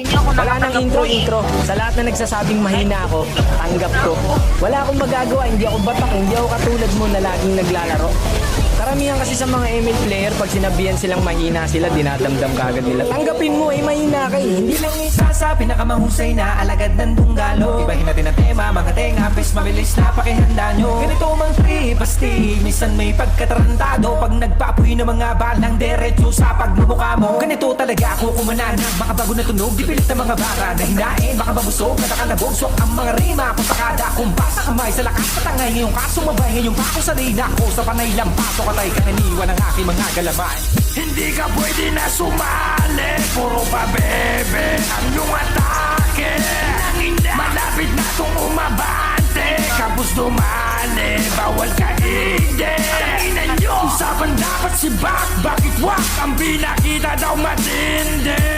Hindi ako Wala nang nakatanggap po eh. intro. Sa lahat na nagsasabing mahina ako, tanggap ko. Wala akong magagawa, hindi ako batak, hindi ako katulad mo na laging naglalaro. Karamihan kasi sa mga ML player, pag sinabihan silang mahina sila, dinadamdam kagad nila. Tanggapin mo, mahina ka eh. Hindi lang Isa sa pinakamahusay na alagad ng tunggalo. Ibahin natin ang tema, mga tenga, pes mabilis na pakihanda nyo. Ganito mang tripasti, minsan may pagkatarantado. Pag nagpapoy ng mga balang derecho sa pagmumukha mo. Ganito talaga ako kumanan ng mga bago na tunog. Di pilit na mga bara na hinain, baka mabusog, natakalabog. So ang mga rima, kung sakada, kumpas sa kamay sa lakas. Patangay ngayong kaso, mabay ngayong pako sa na ko. Sa panay lang pasok atay kang iniwan ng aking mga galaman. Hindi ka pwede na sumali, puro pa bebe ang iyong atake. Malapit na itong umabante, kapos dumali, bawal ka hindi. Usapan dapat si Bak, bakit wak ang binakita daw matindi.